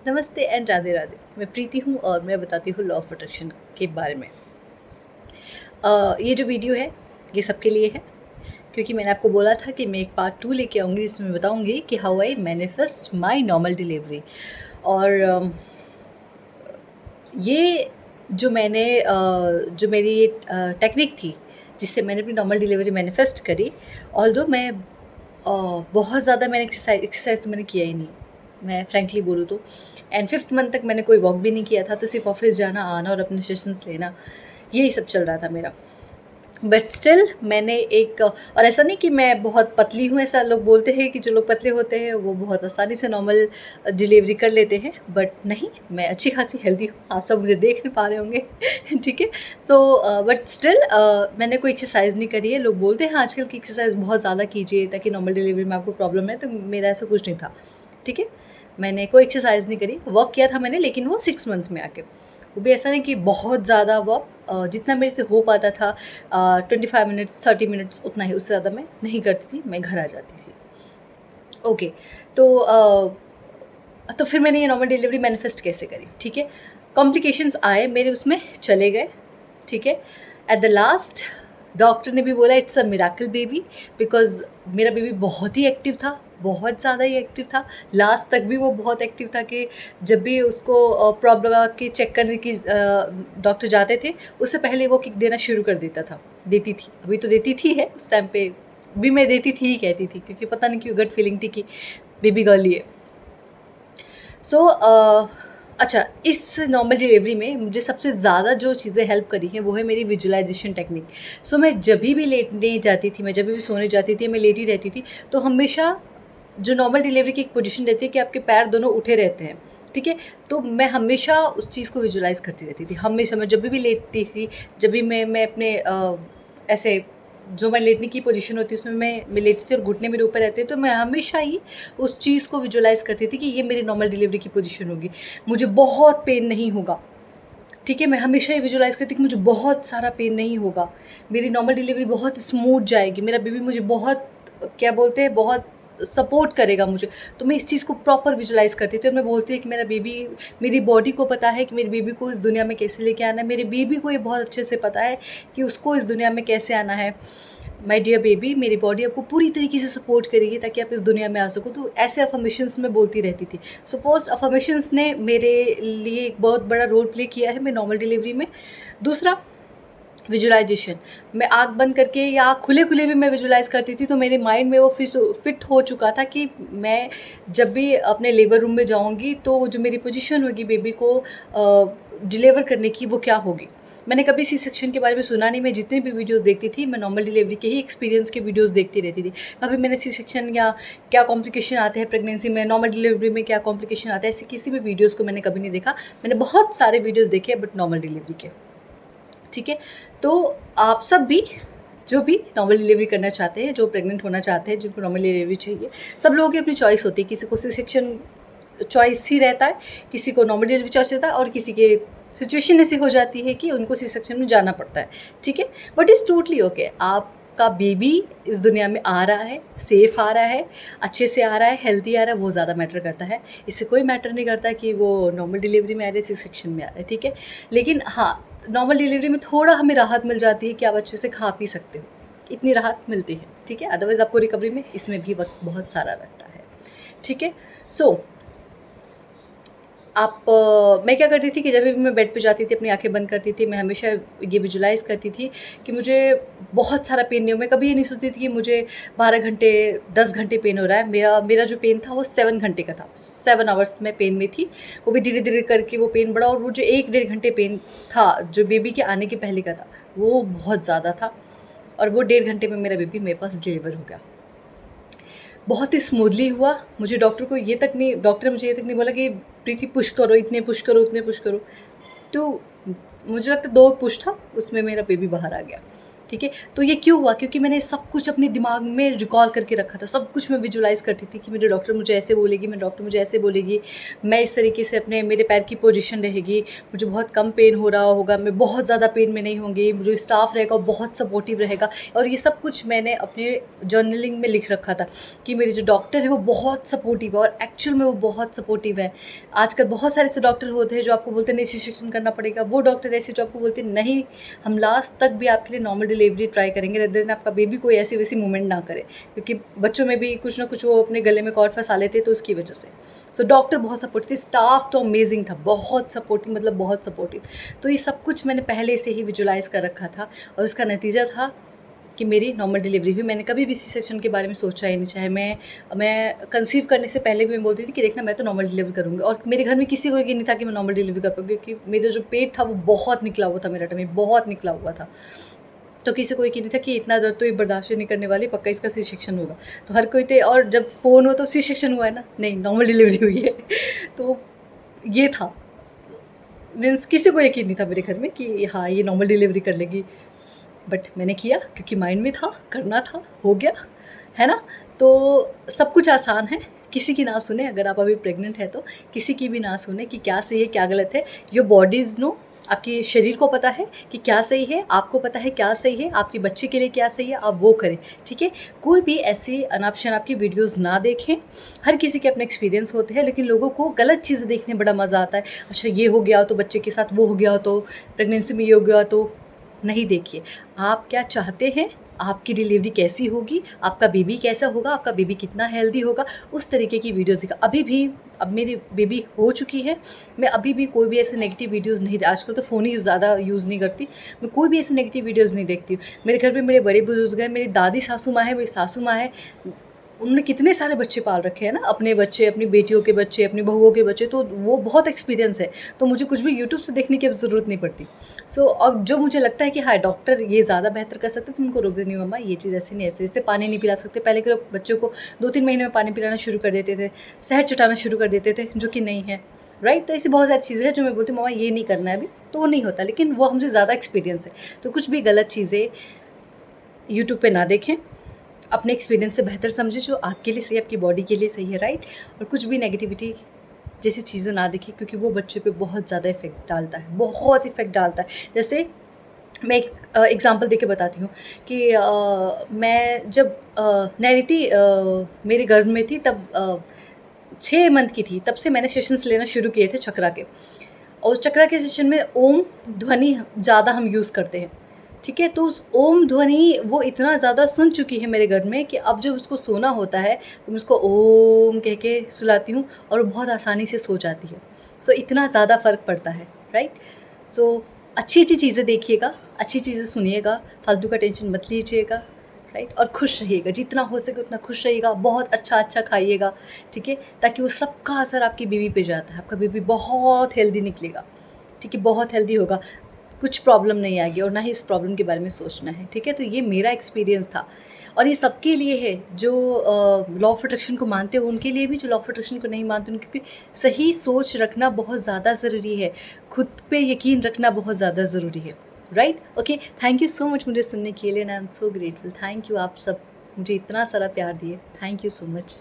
नमस्ते एंड राधे राधे। मैं प्रीति हूँ और मैं बताती हूँ लॉ ऑफ अट्रैक्शन के बारे में। ये जो वीडियो है ये सबके लिए है, क्योंकि मैंने आपको बोला था कि मैं एक पार्ट 2 लेके आऊँगी जिसमें बताऊँगी कि how I manifest my normal delivery. और ये जो मैंने जो मेरी टेक्निक थी जिससे मैंने अपनी नॉर्मल डिलीवरी मैनिफेस्ट करी। ऑल्दो मैं बहुत ज़्यादा मैंने एक्सरसाइज तो मैंने किया ही नहीं, मैं फ्रैंकली बोलूँ तो। एंड 5th मंथ तक मैंने कोई वॉक भी नहीं किया था, तो सिर्फ ऑफिस जाना आना और अपने सेशंस लेना, यही सब चल रहा था मेरा। बट स्टिल मैंने एक, और ऐसा नहीं कि मैं बहुत पतली हूँ, ऐसा लोग बोलते हैं कि जो लोग पतले होते हैं वो बहुत आसानी से नॉर्मल डिलीवरी कर लेते हैं, बट नहीं, मैं अच्छी खासी हेल्दी हूँ, आप सब मुझे देख नहीं पा रहे होंगे। ठीक है। सो बट स्टिल मैंने कोई एक्सरसाइज नहीं करी है। लोग बोलते हैं आजकल की एक्सरसाइज बहुत ज़्यादा कीजिए ताकि नॉर्मल डिलीवरी में आपको प्रॉब्लम है, तो मेरा ऐसा कुछ नहीं था। ठीक है, मैंने कोई एक्सरसाइज नहीं करी, वॉक किया था मैंने, लेकिन वो 6 मंथ में आके, वो भी ऐसा नहीं कि बहुत ज़्यादा वॉक, जितना मेरे से हो पाता था 25 मिनट्स 30 मिनट्स, उतना ही, उससे ज़्यादा मैं नहीं करती थी, मैं घर आ जाती थी। ओके। तो फिर मैंने ये नॉर्मल डिलीवरी मैनिफेस्ट कैसे करी। ठीक है, कॉम्प्लिकेशंस आए मेरे, उसमें चले गए। ठीक है, एट द लास्ट डॉक्टर ने भी बोला it's a miracle baby, because मेरा बेबी बहुत ही एक्टिव था, बहुत ज़्यादा ही एक्टिव था। लास्ट तक भी वो बहुत एक्टिव था कि जब भी उसको प्रॉब लगा के चेक करने की डॉक्टर जाते थे, उससे पहले वो किक देना शुरू कर देता था, देती थी, अभी तो देती थी है, उस टाइम पे भी मैं देती थी ही कहती थी, क्योंकि पता नहीं क्यों गट फीलिंग थी कि बेबी गर्ल ही है। सो अच्छा, इस नॉर्मल डिलीवरी में मुझे सबसे ज़्यादा जो चीज़ें हेल्प करी हैं वो है मेरी विजुअलाइजेशन टेक्निक। सो मैं जब भी लेटने जाती थी, मैं जब भी सोने जाती थी, मैं लेटी रहती थी, तो हमेशा जो नॉर्मल डिलीवरी की एक पोजीशन रहती है कि आपके पैर दोनों उठे रहते हैं। ठीक है, तो मैं हमेशा उस चीज़ को विजुअलाइज़ करती रहती थी। हमेशा मैं जब भी लेटती थी, जब भी मैं अपने ऐसे जो मैं लेटने की पोजीशन होती है उसमें मैं लेटी थी और घुटने मेरे ऊपर रहते, तो मैं हमेशा ही उस चीज़ को विजुअलाइज़ करती थी कि ये मेरी नॉर्मल डिलीवरी की पोजीशन होगी, मुझे बहुत पेन नहीं होगा। ठीक है, मैं हमेशा ये विजुअलाइज़ करती कि मुझे बहुत सारा पेन नहीं होगा, मेरी नॉर्मल डिलीवरी बहुत स्मूथ जाएगी, मेरा बेबी मुझे बहुत, क्या बोलते हैं, बहुत सपोर्ट करेगा मुझे। तो मैं इस चीज़ को प्रॉपर विजुअलाइज़ करती थी और मैं बोलती थी कि मेरा बेबी, मेरी बॉडी को पता है कि मेरे बेबी को इस दुनिया में कैसे लेके आना है, मेरे बेबी को ये बहुत अच्छे से पता है कि उसको इस दुनिया में कैसे आना है। माय डियर बेबी, मेरी बॉडी आपको पूरी तरीके से सपोर्ट करेगी ताकि आप इस दुनिया में आ सको। तो ऐसे अफर्मेशंस मैं बोलती रहती थी। सो फर्स्ट अफर्मेशंस ने मेरे लिए एक बहुत बड़ा रोल प्ले किया है मैं नॉर्मल डिलीवरी में। दूसरा, विजुअलाइजेशन। मैं आँख बंद करके या आँख खुले-खुले भी मैं विजुअलाइज़ करती थी, तो मेरे माइंड में वो फिट हो चुका था कि मैं जब भी अपने लेबर रूम में जाऊँगी तो जो मेरी पोजीशन होगी बेबी को डिलीवर करने की, वो क्या होगी। मैंने कभी सी सेक्शन के बारे में सुना नहीं, मैं जितनी भी वीडियोज़ देखती थी, मैं नॉर्मल डिलीवरी के ही एक्सपीरियंस के वीडियोज़ देखती रहती थी। कभी मैंने सी सेक्शन या क्या कॉम्प्लिकेशन आते हैं प्रेगनेंसी में, नॉर्मल डिलीवरी में क्या कॉम्प्लिकेशन आता है, ऐसे किसी भी वीडियोज़ को मैंने कभी नहीं देखा। मैंने बहुत सारे वीडियोज़ देखे बट नॉर्मल डिलीवरी के। ठीक है, तो आप सब भी, जो भी नॉर्मल डिलीवरी करना चाहते हैं, जो प्रेग्नेंट होना चाहते हैं, जिनको नॉर्मल डिलीवरी चाहिए, सब लोगों की अपनी चॉइस होती है। किसी को सी सेक्शन चॉइस ही रहता है, किसी को नॉर्मल डिलीवरी चॉइस रहता है, और किसी के सिचुएशन ऐसी हो जाती है कि उनको सी सेक्शन में जाना पड़ता है। ठीक है, बट इट्स टोटली ओके। आपका बेबी इस दुनिया में आ रहा है, सेफ आ रहा है, अच्छे से आ रहा है, हेल्दी आ रहा है, वो ज़्यादा मैटर करता है। इससे कोई मैटर नहीं करता कि वो नॉर्मल डिलीवरी में आ रहा है, सी सेक्शन में आ रहा है। ठीक है, लेकिन हाँ, नॉर्मल डिलीवरी में थोड़ा हमें राहत मिल जाती है कि आप अच्छे से खा पी सकते हो, इतनी राहत मिलती है। ठीक है, अदरवाइज़ आपको रिकवरी में इसमें भी वक्त बहुत सारा लगता है। ठीक है, सो मैं क्या करती थी कि जब भी मैं बेड पे जाती थी, अपनी आंखें बंद करती थी, मैं हमेशा ये विजुलाइज़ करती थी कि मुझे बहुत सारा पेन नहीं हो। मैं कभी ये नहीं सोचती थी कि मुझे 12 घंटे 10 घंटे पेन हो रहा है। मेरा जो पेन था वो 7 घंटे का था, 7 आवर्स मैं पेन में थी। वो भी धीरे धीरे करके वो पेन बढ़ा, और वो जो 1 डेढ़ घंटे पेन था जो बेबी के आने के पहले का था, वो बहुत ज़्यादा था, और वो 1.5 घंटे में मेरा बेबी मेरे पास डिलीवर हो गया। बहुत ही स्मूथली हुआ। डॉक्टर ने मुझे ये तक नहीं बोला कि प्रीति पुश करो, इतने पुश करो, उतने पुश करो। तो मुझे लगता है 2 पुश था, उसमें मेरा बेबी बाहर आ गया। ठीक है। तो ये क्यों हुआ? क्योंकि मैंने सब कुछ अपने दिमाग में रिकॉल करके रखा था, सब कुछ मैं विजुलाइज़ करती थी कि मेरे डॉक्टर मुझे ऐसे बोलेगी, मेरे डॉक्टर मुझे ऐसे बोलेगी, मैं इस तरीके से अपने मेरे पैर की पोजीशन रहेगी, मुझे बहुत कम पेन हो रहा होगा, मैं बहुत ज़्यादा पेन में नहीं होंगी, जो स्टाफ रहेगा वो बहुत सपोर्टिव रहेगा। और ये सब कुछ मैंने अपने जर्नलिंग में लिख रखा था कि मेरे जो डॉक्टर है वो बहुत सपोर्टिव है, और एक्चुअल में वो बहुत सपोर्टिव है। आजकल बहुत सारे ऐसे डॉक्टर होते हैं जो आपको बोलते हैं नहीं सी सेक्शन करना पड़ेगा, वो डॉक्टर ऐसे जो आपको बोलते हैं नहीं, हम लास्ट तक भी आपके लिए नॉर्मल डिलीवरी ट्राई करेंगे, रेदर देन आपका बेबी कोई ऐसी वैसी मूवमेंट ना करे, क्योंकि बच्चों में भी कुछ ना कुछ वो अपने गले में कॉर्ड फंसा लेते तो उसकी वजह से। सो डॉक्टर बहुत सपोर्टिव थे, स्टाफ तो अमेजिंग था, बहुत सपोर्टिव, मतलब बहुत सपोर्टिव। तो ये सब कुछ मैंने पहले से ही विजुलाइज कर रखा था, और उसका नतीजा था कि मेरी नॉर्मल डिलीवरी हुई। मैंने कभी भी सी सेक्शन के बारे में सोचा ही नहीं, चाहे मैं कंसीव करने से पहले भी मैं बोलती थी कि देखना मैं तो नॉर्मल डिलीवरी करूँगी, और मेरे घर में किसी को यकीन नहीं था कि मैं नॉर्मल डिलीवरी कर पाऊँगी, क्योंकि मेरा जो पेट था वो बहुत निकला हुआ था, मेरा टमी बहुत निकला हुआ था। तो किसी को यकीन नहीं था कि इतना दर्द तो ये बर्दाश्त नहीं करने वाली, पक्का इसका सी सेक्शन होगा। तो हर कोई थे, और जब फ़ोन हो तो सी सेक्शन हुआ है ना, नहीं नॉर्मल डिलीवरी हुई है। तो ये था, मीन्स किसी को यकीन नहीं था मेरे घर में कि हाँ ये नॉर्मल डिलीवरी कर लेगी, बट मैंने किया क्योंकि माइंड में था, करना था, हो गया, है ना? तो सब कुछ आसान है, किसी की ना सुने। अगर आप अभी प्रेग्नेंट है तो किसी की भी ना सुने कि क्या सही है क्या गलत है। योर बॉडीज़ नो, आपके शरीर को पता है कि क्या सही है, आपको पता है क्या सही है, आपके बच्चे के लिए क्या सही है, आप वो करें, ठीक है? कोई भी ऐसी अनाप-शनाप की वीडियोज़ ना देखें। हर किसी के अपने एक्सपीरियंस होते हैं, लेकिन लोगों को गलत चीज़ें देखने में बड़ा मज़ा आता है। अच्छा ये हो गया तो बच्चे के साथ वो हो गया, तो प्रेगनेंसी में ये हो गया, तो नहीं देखिए। आप क्या चाहते हैं, आपकी डिलीवरी कैसी होगी, आपका बेबी कैसा होगा, आपका बेबी कितना हेल्दी होगा, उस तरीके की वीडियोज़ दिखा। अभी भी, अब मेरी बेबी हो चुकी है, मैं अभी भी कोई भी ऐसे नेगेटिव वीडियोज़ नहीं, आजकल तो फ़ोन ही ज़्यादा यूज़ नहीं करती, मैं कोई भी ऐसे नेगेटिव वीडियोज़ नहीं देखती हूँ। मेरे घर पे मेरे बड़े बुजुर्ग हैं, मेरी दादी सासू माँ है, मेरी सासू माँ है, उन्होंने कितने सारे बच्चे पाल रखे हैं ना, अपने बच्चे, अपनी बेटियों के बच्चे, अपनी बहुओं के बच्चे, तो वो बहुत एक्सपीरियंस है, तो मुझे कुछ भी यूट्यूब से देखने की अब ज़रूरत नहीं पड़ती। सो अब जो मुझे लगता है कि हाँ डॉक्टर ये ज़्यादा बेहतर कर सकते हैं, तो उनको रोक देनी, मम्मा ये चीज़ ऐसे नहीं, ऐसे जैसे पानी नहीं पिला सकते, पहले के लोग बच्चों को 2-3 महीने में पानी पिलाना शुरू कर देते थे, शहद चटाना शुरू कर देते थे, जो कि नहीं है, राइट? तो ऐसी बहुत सारी चीज़ें हैं जो मैं बोलती हूँ मम्मा ये नहीं करना है अभी, तो वो नहीं होता, लेकिन वो हमसे ज़्यादा एक्सपीरियंस है। तो कुछ भी गलत चीज़ें यूट्यूब पे ना देखें, अपने एक्सपीरियंस से बेहतर समझें जो आपके लिए सही है, आपकी बॉडी के लिए सही है, राइट? और कुछ भी नेगेटिविटी जैसी चीज़ें ना देखें, क्योंकि वो बच्चे पे बहुत ज़्यादा इफ़ेक्ट डालता है, बहुत इफ़ेक्ट डालता है। जैसे मैं एक एग्ज़ाम्पल देके बताती हूँ कि मैं जब नैनीति मेरे गर्भ में थी, तब 6 मंथ की थी, तब से मैंने सेशंस लेना शुरू किए थे चक्रा के, और उस चक्रा के सेशन में ओम ध्वनि ज़्यादा हम यूज़ करते हैं, ठीक है? तो उस ओम ध्वनि वो इतना ज़्यादा सुन चुकी है मेरे घर में कि अब जब उसको सोना होता है तो मैं उसको ओम कह के सुलाती हूँ, और वो बहुत आसानी से सो जाती है। सो इतना ज़्यादा फ़र्क पड़ता है, राइट? सो अच्छी-अच्छी चीज़ें देखिएगा, अच्छी चीज़ें सुनिएगा, फालतू का टेंशन मत लीजिएगा, राइट? और खुश रहिएगा, जितना हो सके उतना खुश रहिएगा, बहुत अच्छा-अच्छा खाइएगा, ठीक है? ताकि वो सबका असर आपकी बेबी पे जाता है, आपका बेबी बहुत हेल्दी निकलेगा, ठीक है? बहुत हेल्दी होगा, कुछ प्रॉब्लम नहीं आएगी, और ना ही इस प्रॉब्लम के बारे में सोचना है, ठीक है? तो ये मेरा एक्सपीरियंस था, और ये सबके लिए है जो लॉ ऑफ अट्रैक्शन को मानते हो, उनके लिए भी, जो लॉ ऑफ अट्रैक्शन को नहीं मानते उनके, क्योंकि सही सोच रखना बहुत ज़्यादा ज़रूरी है, खुद पे यकीन रखना बहुत ज़्यादा ज़रूरी है, right? Okay, thank you so much मुझे सुनने के लिए, and I am so grateful. Thank you, आप सब मुझे इतना सारा प्यार दिए, थैंक यू सो मच।